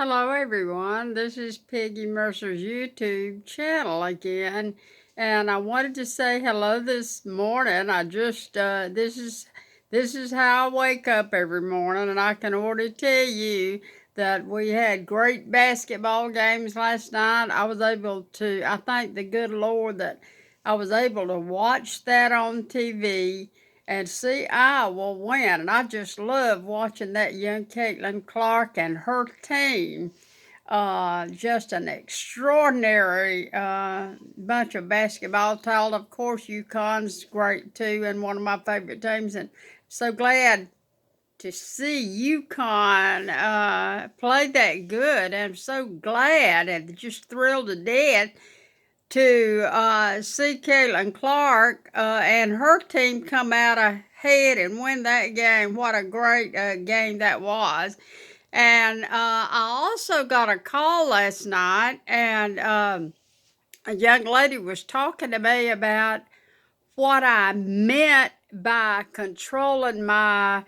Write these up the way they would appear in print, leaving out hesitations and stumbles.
Hello everyone, this is Peggy Mercer's YouTube channel again, and I wanted to say hello this morning. This is how I wake up every morning, and I can already tell you that we had great basketball games last night. I thank the good Lord that I was able to watch that on TV and see Iowa win. And I just love watching that young Caitlin Clark and her team. Just an extraordinary bunch of basketball talent. Of course, UConn's great too, and one of my favorite teams. And so glad to see UConn play that good. I'm so glad and just thrilled to death to see Caitlin Clark and her team come out ahead and win that game. What a great game that was. And I also got a call last night, and a young lady was talking to me about what I meant by controlling my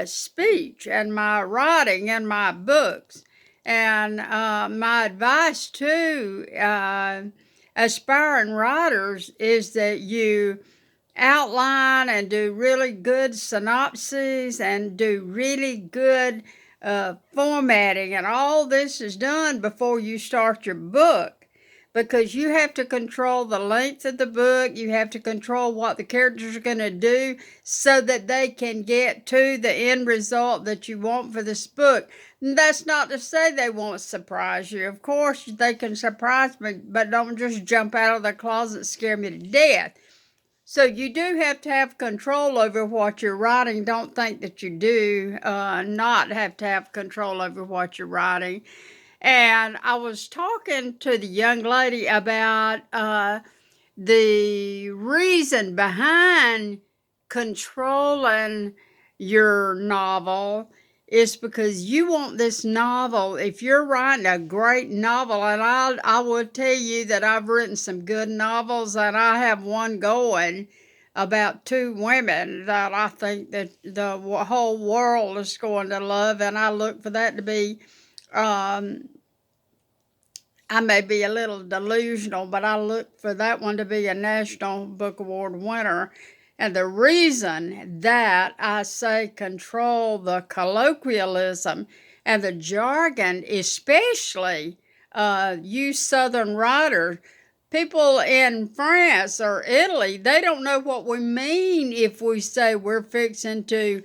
speech and my writing in my books. And my advice to aspiring writers is that you outline and do really good synopses and do really good formatting, and all this is done before you start your book, because you have to control the length of the book. You have to control what the characters are going to do so that they can get to the end result that you want for this book. And that's not to say they won't surprise you. Of course, they can surprise me, but don't just jump out of the closet and scare me to death. So you do have to have control over what you're writing. Don't think that you do not have to have control over what you're writing. And I was talking to the young lady about the reason behind controlling your novel is because you want this novel. If you're writing a great novel, and I will tell you that I've written some good novels, and I have one going about two women that I think that the whole world is going to love, and I look for that to be I may be a little delusional, but I look for that one to be a National Book Award winner. And the reason that I say control the colloquialism and the jargon, especially you Southern writers, people in France or Italy, they don't know what we mean if we say we're fixing to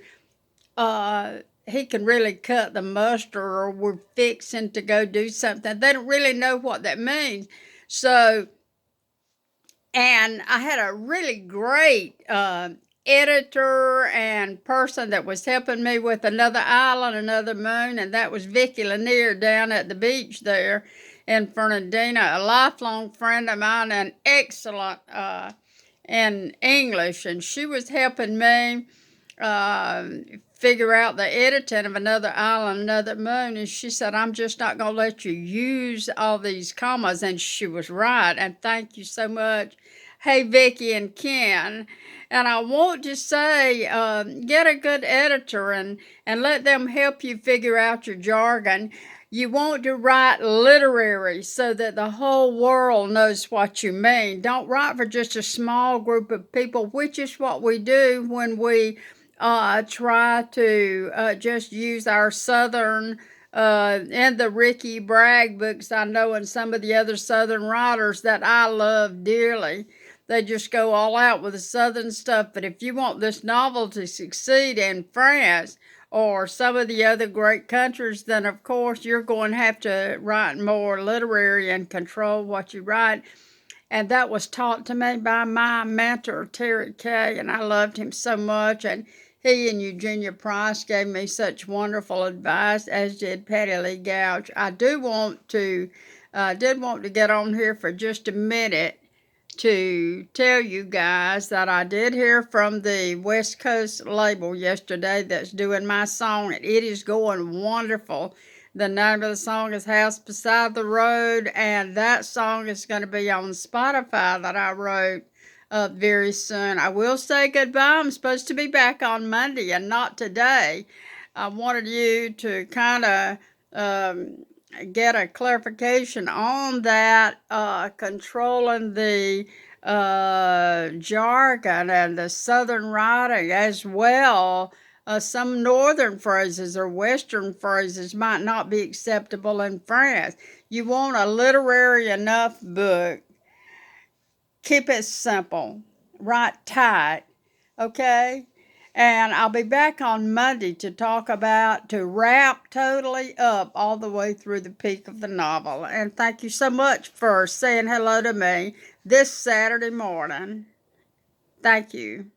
he can really cut the mustard, or we're fixing to go do something. They don't really know what that means. So, and I had a really great editor and person that was helping me with Another Island, Another Moon, and that was Vicki Lanier down at the beach there in Fernandina, a lifelong friend of mine and excellent in English, and she was helping me uh, figure out the editing of Another Island, Another Moon. And she said, I'm just not going to let you use all these commas. And she was right. And thank you so much. Hey, Vicki and Ken. And I want to say, get a good editor and let them help you figure out your jargon. You want to write literary so that the whole world knows what you mean. Don't write for just a small group of people, which is what we do when we try to just use our Southern, and the Ricky Bragg books I know, and some of the other Southern writers that I love dearly. They just go all out with the Southern stuff. But if you want this novel to succeed in France or some of the other great countries, then of course you're going to have to write more literary and control what you write. And that was taught to me by my mentor, Terry Kay, and I loved him so much. And he and Eugenia Price gave me such wonderful advice, as did Patty Lee Gouch. I did want to get on here for just a minute to tell you guys that I did hear from the West Coast label yesterday that's doing my song, and it is going wonderful. The name of the song is House Beside the Road, and that song is going to be on Spotify that I wrote very soon. I will say goodbye. I'm supposed to be back on Monday and not today. I wanted you to kind of get a clarification on that, controlling the jargon and the southern writing as well. Some northern phrases or western phrases might not be acceptable in France. You want a literary enough book. Keep it simple, write tight, okay? And I'll be back on Monday to talk about to wrap totally up all the way through the peak of the novel. And thank you so much for saying hello to me this Saturday morning. Thank you.